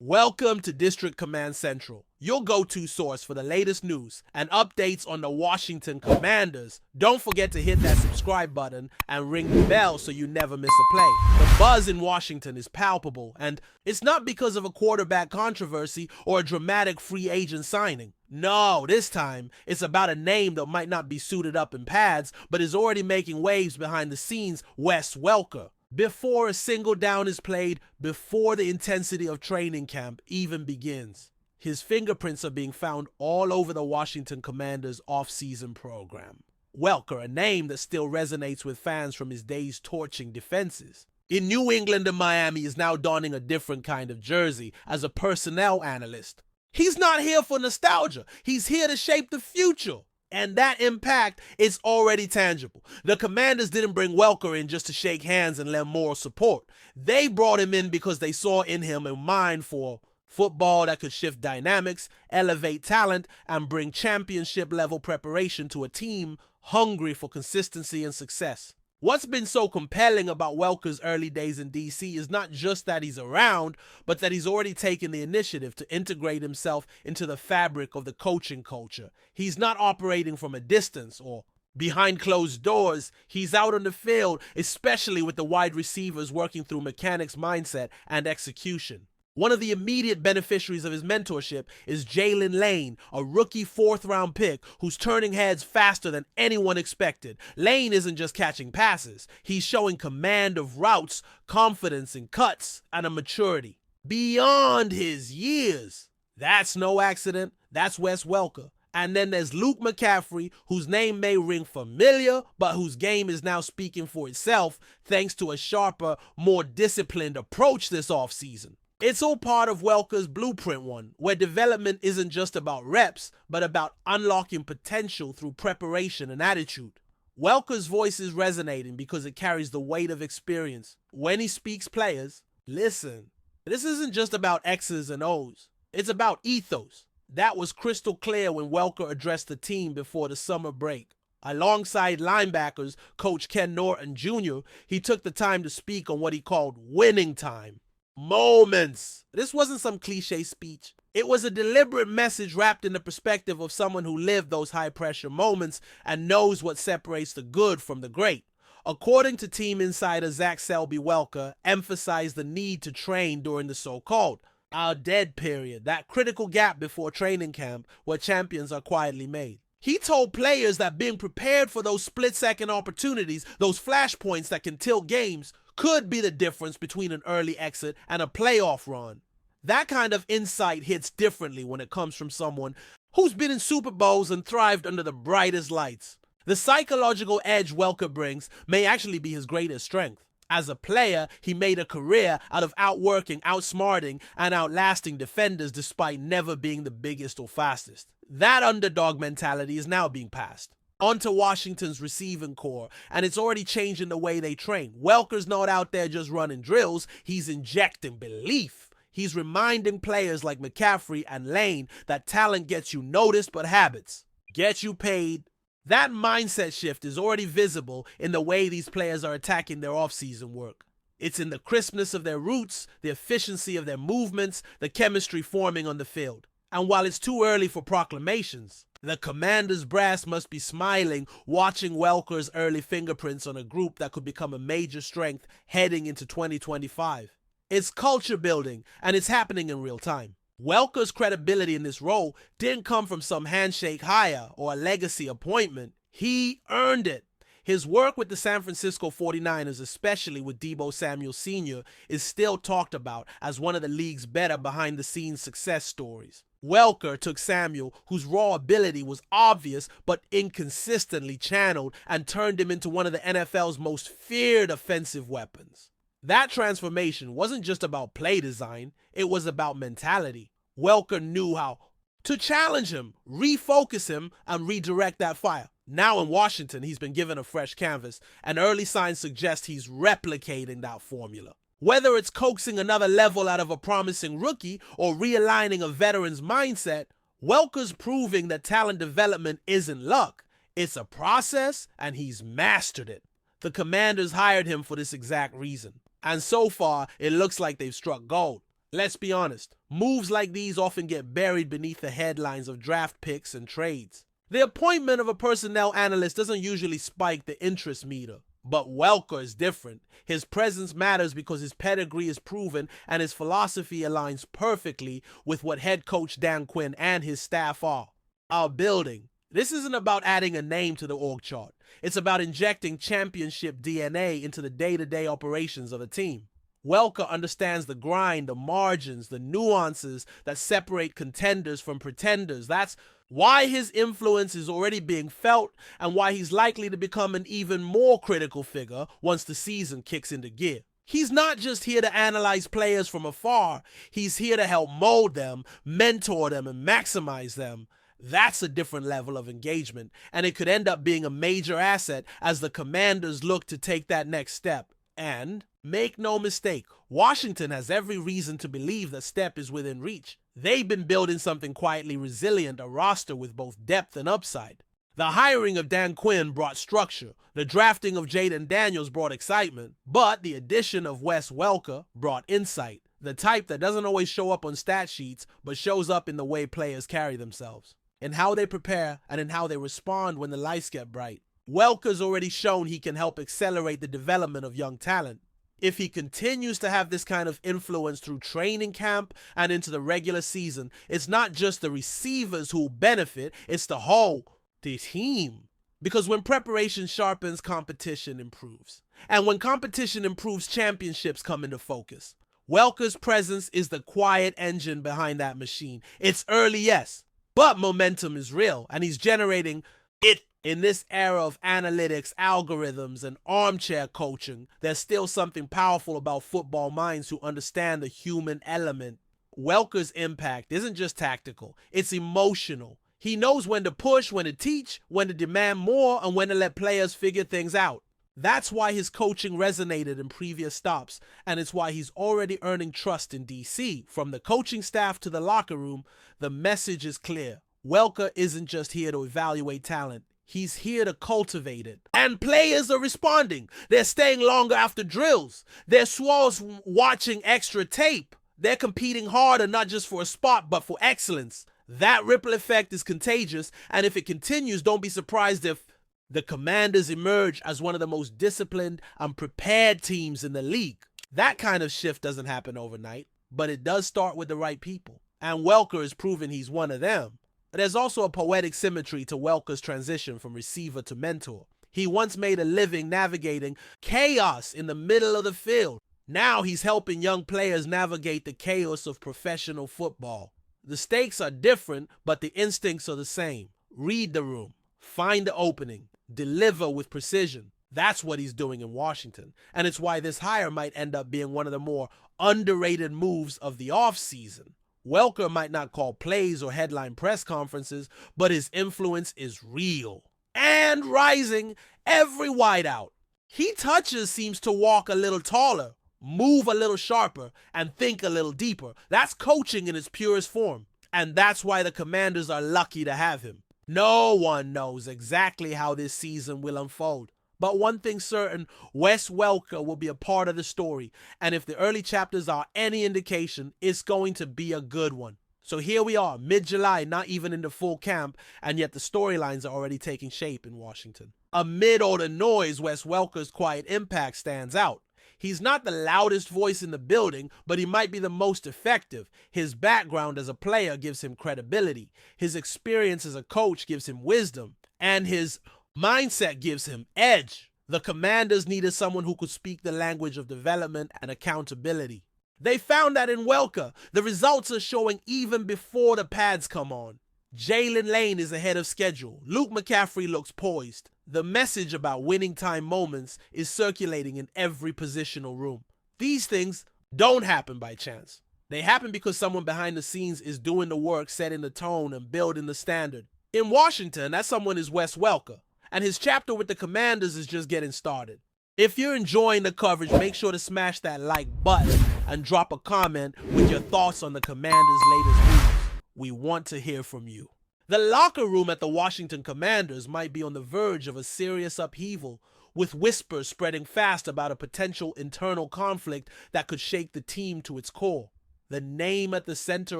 Welcome to District Command Central, your go-to source for the latest news and updates on the Washington Commanders. Don't forget to hit that subscribe button and ring the bell so you never miss a play. The buzz in Washington is palpable, and it's not because of a quarterback controversy or a dramatic free agent signing. No, this time, it's about a name that might not be suited up in pads, but is already making waves behind the scenes, Wes Welker. Before a single down is played, before the intensity of training camp even begins, his fingerprints are being found all over the Washington Commanders' off-season program. Welker, a name that still resonates with fans from his days torching defenses. In New England and Miami, is now donning a different kind of jersey as a personnel analyst. He's not here for nostalgia. He's here to shape the future. And that impact is already tangible. The Commanders didn't bring Welker in just to shake hands and lend moral support. They brought him in because they saw in him a mind for football that could shift dynamics, elevate talent, and bring championship-level preparation to a team hungry for consistency and success. What's been so compelling about Welker's early days in DC is not just that he's around, but that he's already taken the initiative to integrate himself into the fabric of the coaching culture. He's not operating from a distance or behind closed doors. He's out on the field, especially with the wide receivers working through mechanics mindset and execution. One of the immediate beneficiaries of his mentorship is Jalen Lane, a rookie fourth-round pick who's turning heads faster than anyone expected. Lane isn't just catching passes. He's showing command of routes, confidence in cuts, and a maturity beyond his years. That's no accident. That's Wes Welker. And then there's Luke McCaffrey, whose name may ring familiar, but whose game is now speaking for itself thanks to a sharper, more disciplined approach this offseason. It's all part of Welker's blueprint one, where development isn't just about reps, but about unlocking potential through preparation and attitude. Welker's voice is resonating because it carries the weight of experience. When he speaks players, listen. This isn't just about X's and O's. It's about ethos. That was crystal clear when Welker addressed the team before the summer break. Alongside linebackers, Coach Ken Norton Jr., he took the time to speak on what he called winning time. Moments. This wasn't some cliche speech. It was a deliberate message wrapped in the perspective of someone who lived those high-pressure moments and knows what separates the good from the great. According to team insider Zach Selby, Welker emphasized the need to train during the so-called our dead period, that critical gap before training camp where champions are quietly made. He told players that being prepared for those split-second opportunities, those flashpoints that can tilt games, could be the difference between an early exit and a playoff run. That kind of insight hits differently when it comes from someone who's been in Super Bowls and thrived under the brightest lights. The psychological edge Welker brings may actually be his greatest strength. As a player, he made a career out of outworking, outsmarting, and outlasting defenders despite never being the biggest or fastest. That underdog mentality is now being passed onto Washington's receiving core, and it's already changing the way they train. Welker's not out there just running drills, he's injecting belief. He's reminding players like McCaffrey and Lane that talent gets you noticed, but habits get you paid. That mindset shift is already visible in the way these players are attacking their offseason work. It's in the crispness of their routes, the efficiency of their movements, the chemistry forming on the field. And while it's too early for proclamations, the Commanders' brass must be smiling, watching Welker's early fingerprints on a group that could become a major strength heading into 2025. It's culture building, and it's happening in real time. Welker's credibility in this role didn't come from some handshake hire or a legacy appointment. He earned it. His work with the San Francisco 49ers, especially with Deebo Samuel Sr., is still talked about as one of the league's better behind-the-scenes success stories. Welker took Samuel, whose raw ability was obvious but inconsistently channeled, and turned him into one of the NFL's most feared offensive weapons. That transformation wasn't just about play design, it was about mentality. Welker knew how to challenge him, refocus him, and redirect that fire. Now in Washington, he's been given a fresh canvas, and early signs suggest he's replicating that formula. Whether it's coaxing another level out of a promising rookie or realigning a veteran's mindset, Welker's proving that talent development isn't luck. It's a process, and he's mastered it. The Commanders hired him for this exact reason. And so far, it looks like they've struck gold. Let's be honest, moves like these often get buried beneath the headlines of draft picks and trades. The appointment of a personnel analyst doesn't usually spike the interest meter. But Welker is different. His presence matters because his pedigree is proven and his philosophy aligns perfectly with what head coach Dan Quinn and his staff are. Our building. This isn't about adding a name to the org chart. It's about injecting championship DNA into the day-to-day operations of a team. Welker understands the grind, the margins, the nuances that separate contenders from pretenders. That's why his influence is already being felt and why he's likely to become an even more critical figure once the season kicks into gear. He's not just here to analyze players from afar. He's here to help mold them, mentor them, and maximize them. That's a different level of engagement, and it could end up being a major asset as the Commanders look to take that next step. And make no mistake, Washington has every reason to believe that step is within reach. They've been building something quietly resilient, a roster with both depth and upside. The hiring of Dan Quinn brought structure, the drafting of JAYDEN Daniels brought excitement, but the addition of Wes Welker brought insight, the type that doesn't always show up on stat sheets, but shows up in the way players carry themselves, in how they prepare, and in how they respond when the lights get bright. Welker's already shown he can help accelerate the development of young talent. If he continues to have this kind of influence through training camp and into the regular season, it's not just the receivers who benefit, it's the whole team. Because when preparation sharpens, competition improves. And when competition improves, championships come into focus. Welker's presence is the quiet engine behind that machine. It's early, yes, but momentum is real, and he's generating it. In this era of analytics, algorithms, and armchair coaching, there's still something powerful about football minds who understand the human element. Welker's impact isn't just tactical, it's emotional. He knows when to push, when to teach, when to demand more, and when to let players figure things out. That's why his coaching resonated in previous stops, and it's why he's already earning trust in DC. From the coaching staff to the locker room, the message is clear. Welker isn't just here to evaluate talent. He's here to cultivate it. And players are responding. They're staying longer after drills. They're swells watching extra tape. They're competing harder, not just for a spot, but for excellence. That ripple effect is contagious, and if it continues, don't be surprised if the Commanders emerge as one of the most disciplined and prepared teams in the league. That kind of shift doesn't happen overnight, but it does start with the right people. And Welker has proven he's one of them. There's also a poetic symmetry to Welker's transition from receiver to mentor. He once made a living navigating chaos in the middle of the field. Now he's helping young players navigate the chaos of professional football. The stakes are different, but the instincts are the same. Read the room, find the opening, deliver with precision. That's what he's doing in Washington. And it's why this hire might end up being one of the more underrated moves of the offseason. Welker might not call plays or headline press conferences, but his influence is real and rising every wideout. He touches seems to walk a little taller, move a little sharper, and think a little deeper. That's coaching in its purest form, and that's why the Commanders are lucky to have him. No one knows exactly how this season will unfold. But one thing's certain, Wes Welker will be a part of the story, and if the early chapters are any indication, it's going to be a good one. So here we are, mid-July, not even into full camp, and yet the storylines are already taking shape in Washington. Amid all the noise, Wes Welker's quiet impact stands out. He's not the loudest voice in the building, but he might be the most effective. His background as a player gives him credibility. His experience as a coach gives him wisdom, and his mindset gives him edge. The Commanders needed someone who could speak the language of development and accountability. They found that in Welker. The results are showing even before the pads come on. Jalen Lane is ahead of schedule. Luke McCaffrey looks poised. The message about winning time moments is circulating in every positional room. These things don't happen by chance. They happen because someone behind the scenes is doing the work, setting the tone, and building the standard. In Washington, that someone is Wes Welker, and his chapter with the Commanders is just getting started. If you're enjoying the coverage, make sure to smash that like button and drop a comment with your thoughts on the Commanders' latest news. We want to hear from you. The locker room at the Washington Commanders might be on the verge of a serious upheaval, with whispers spreading fast about a potential internal conflict that could shake the team to its core. The name at the center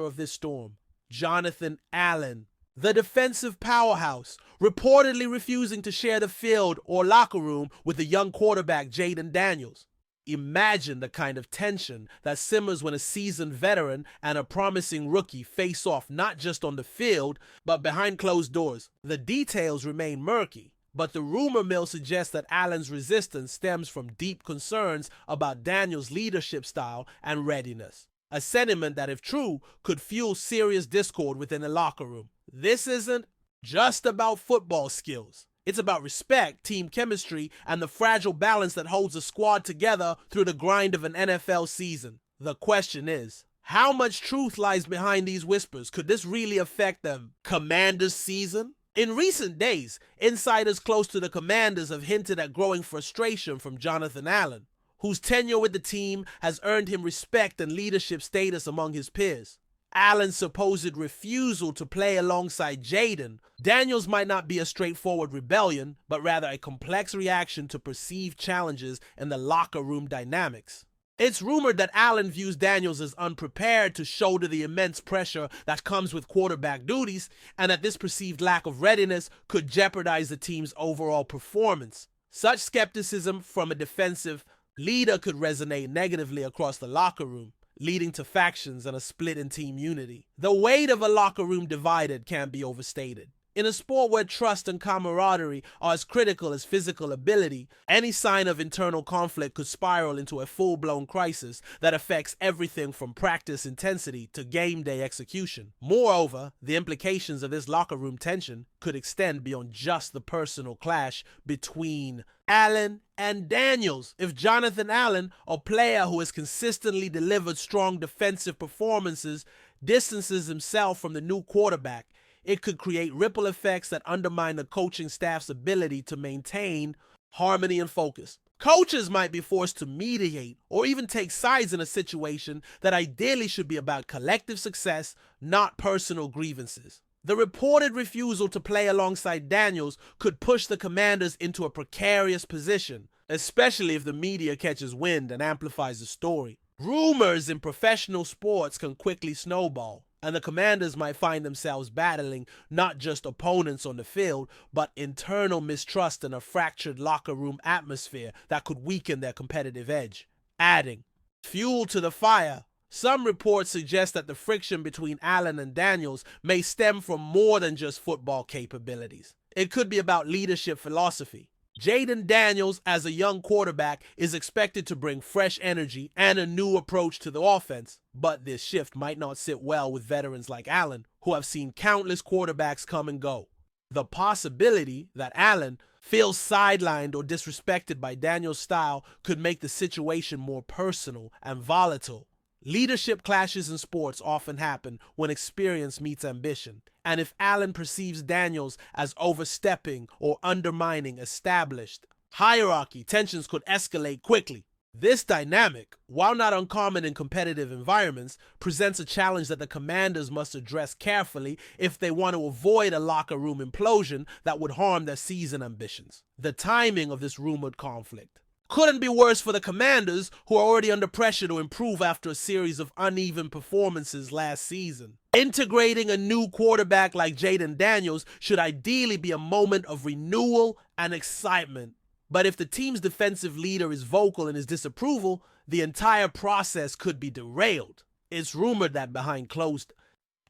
of this storm, Jonathan Allen, the defensive powerhouse, reportedly refusing to share the field or locker room with the young quarterback JAYDEN Daniels. Imagine the kind of tension that simmers when a seasoned veteran and a promising rookie face off not just on the field, but behind closed doors. The details remain murky, but the rumor mill suggests that Allen's resistance stems from deep concerns about Daniels' leadership style and readiness. A sentiment that, if true, could fuel serious discord within the locker room. This isn't just about football skills. It's about respect, team chemistry, and the fragile balance that holds a squad together through the grind of an NFL season. The question is, how much truth lies behind these whispers? Could this really affect the Commanders' season? In recent days, insiders close to the Commanders have hinted at growing frustration from Jonathan Allen, whose tenure with the team has earned him respect and leadership status among his peers. Allen's supposed refusal to play alongside JAYDEN Daniels might not be a straightforward rebellion, but rather a complex reaction to perceived challenges in the locker room dynamics. It's rumored that Allen views Daniels as unprepared to shoulder the immense pressure that comes with quarterback duties, and that this perceived lack of readiness could jeopardize the team's overall performance. Such skepticism from a defensive leader could resonate negatively across the locker room, leading to factions and a split in team unity. The weight of a locker room divided can't be overstated. In a sport where trust and camaraderie are as critical as physical ability, any sign of internal conflict could spiral into a full-blown crisis that affects everything from practice intensity to game day execution. Moreover, the implications of this locker room tension could extend beyond just the personal clash between Allen and Daniels. If Jonathan Allen, a player who has consistently delivered strong defensive performances, distances himself from the new quarterback, it could create ripple effects that undermine the coaching staff's ability to maintain harmony and focus. Coaches might be forced to mediate or even take sides in a situation that ideally should be about collective success, not personal grievances. The reported refusal to play alongside Daniels could push the Commanders into a precarious position, especially if the media catches wind and amplifies the story. Rumors in professional sports can quickly snowball, and the Commanders might find themselves battling not just opponents on the field, but internal mistrust and a fractured locker room atmosphere that could weaken their competitive edge. Adding fuel to the fire, some reports suggest that the friction between Allen and Daniels may stem from more than just football capabilities. It could be about leadership philosophy. JAYDEN Daniels, as a young quarterback, is expected to bring fresh energy and a new approach to the offense, but this shift might not sit well with veterans like Allen, who have seen countless quarterbacks come and go. The possibility that Allen feels sidelined or disrespected by Daniels' style could make the situation more personal and volatile. Leadership clashes in sports often happen when experience meets ambition, and if Allen perceives Daniels as overstepping or undermining established hierarchy, tensions could escalate quickly. This dynamic, while not uncommon in competitive environments, presents a challenge that the Commanders must address carefully if they want to avoid a locker room implosion that would harm their season ambitions. The timing of this rumored conflict couldn't be worse for the Commanders, who are already under pressure to improve after a series of uneven performances last season. Integrating a new quarterback like JAYDEN Daniels should ideally be a moment of renewal and excitement. But if the team's defensive leader is vocal in his disapproval, the entire process could be derailed. It's rumored that behind closed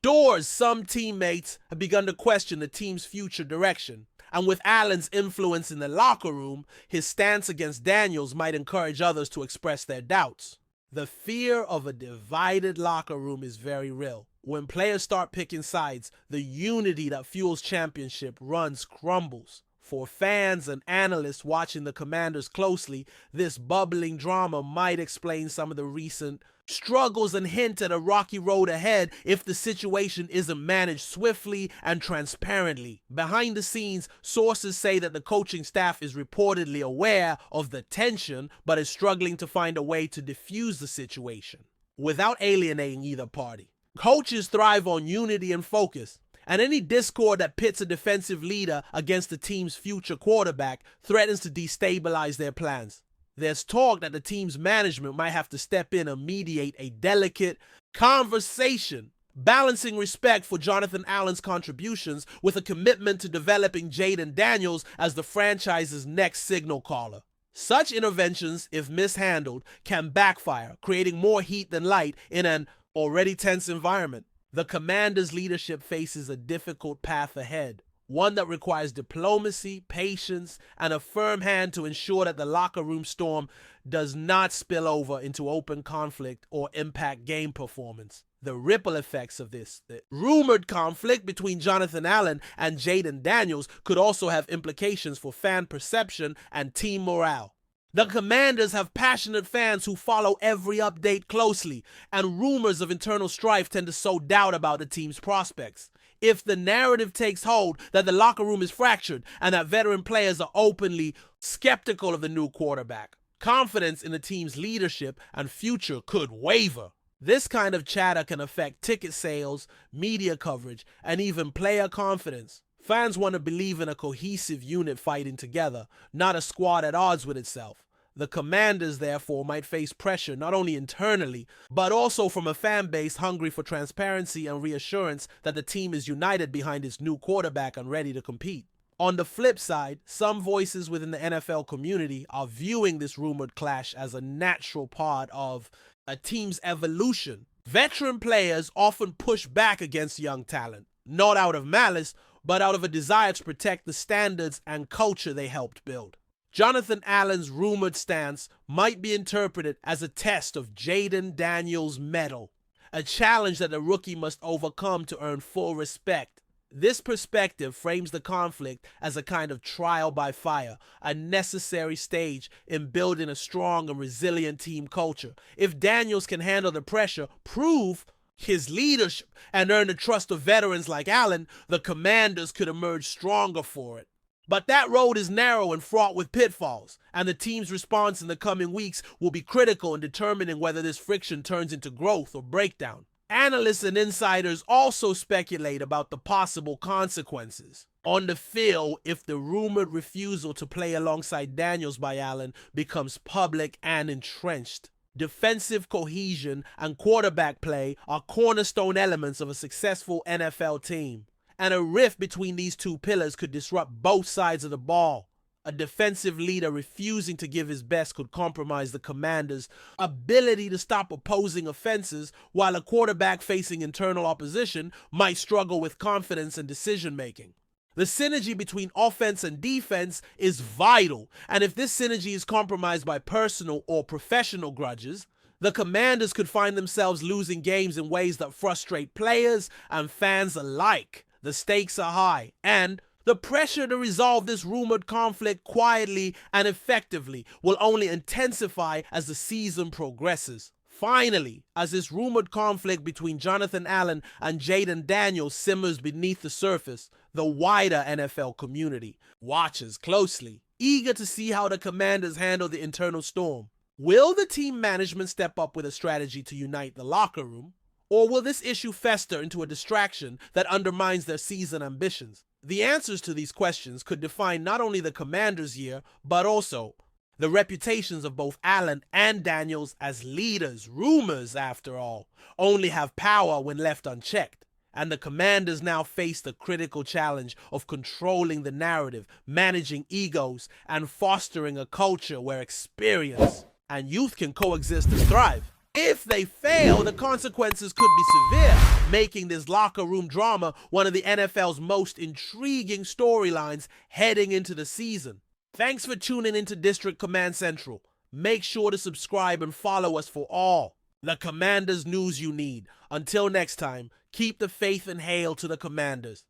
doors, some teammates have begun to question the team's future direction. And with Allen's influence in the locker room, his stance against Daniels might encourage others to express their doubts. The fear of a divided locker room is very real. When players start picking sides, the unity that fuels championship runs crumbles. For fans and analysts watching the Commanders closely, this bubbling drama might explain some of the recent struggles and hint at a rocky road ahead if the situation isn't managed swiftly and transparently. Behind the scenes, sources say that the coaching staff is reportedly aware of the tension, but is struggling to find a way to diffuse the situation without alienating either party. Coaches thrive on unity and focus, and any discord that pits a defensive leader against the team's future quarterback threatens to destabilize their plans. There's talk that the team's management might have to step in and mediate a delicate Conversation. Balancing respect for Jonathan Allen's contributions with a commitment to developing JAYDEN Daniels as the franchise's next signal caller. Such interventions, if mishandled, can backfire, creating more heat than light in an already tense environment. The Commanders' leadership faces a difficult path ahead, one that requires diplomacy, patience, and a firm hand to ensure that the locker room storm does not spill over into open conflict or impact game performance. The ripple effects of this, the rumored conflict between Jonathan Allen and JAYDEN Daniels, could also have implications for fan perception and team morale. The Commanders have passionate fans who follow every update closely, and rumors of internal strife tend to sow doubt about the team's prospects. If the narrative takes hold that the locker room is fractured and that veteran players are openly skeptical of the new quarterback, confidence in the team's leadership and future could waver. This kind of chatter can affect ticket sales, media coverage, and even player confidence. Fans want to believe in a cohesive unit fighting together, not a squad at odds with itself. The Commanders, therefore, might face pressure not only internally, but also from a fan base hungry for transparency and reassurance that the team is united behind its new quarterback and ready to compete. On the flip side, some voices within the NFL community are viewing this rumored clash as a natural part of a team's evolution. Veteran players often push back against young talent, not out of malice, but out of a desire to protect the standards and culture they helped build. Jonathan Allen's rumored stance might be interpreted as a test of JAYDEN Daniels' mettle, a challenge that the rookie must overcome to earn full respect. This perspective frames the conflict as a kind of trial by fire, a necessary stage in building a strong and resilient team culture. If Daniels can handle the pressure, prove his leadership, and earn the trust of veterans like Allen, the Commanders could emerge stronger for it. But that road is narrow and fraught with pitfalls, and the team's response in the coming weeks will be critical in determining whether this friction turns into growth or breakdown. Analysts and insiders also speculate about the possible consequences on the field if the rumored refusal to play alongside Daniels by Allen becomes public and entrenched. Defensive cohesion and quarterback play are cornerstone elements of a successful NFL team, and a rift between these two pillars could disrupt both sides of the ball. A defensive leader refusing to give his best could compromise the Commanders' ability to stop opposing offenses, while a quarterback facing internal opposition might struggle with confidence and decision-making. The synergy between offense and defense is vital, and if this synergy is compromised by personal or professional grudges, the Commanders could find themselves losing games in ways that frustrate players and fans alike. The stakes are high, and the pressure to resolve this rumored conflict quietly and effectively will only intensify as the season progresses. Finally, as this rumored conflict between Jonathan Allen and JAYDEN Daniels simmers beneath the surface, the wider NFL community watches closely, eager to see how the Commanders handle the internal storm. Will the team management step up with a strategy to unite the locker room? Or will this issue fester into a distraction that undermines their season ambitions? The answers to these questions could define not only the Commanders' year, but also the reputations of both Allen and Daniels as leaders. Rumors, after all, only have power when left unchecked. And the Commanders now face the critical challenge of controlling the narrative, managing egos, and fostering a culture where experience and youth can coexist and thrive. If they fail, the consequences could be severe, making this locker room drama one of the NFL's most intriguing storylines heading into the season. Thanks for tuning into District Command Central. Make sure to subscribe and follow us for all the Commanders news you need. Until next time, keep the faith and hail to the Commanders.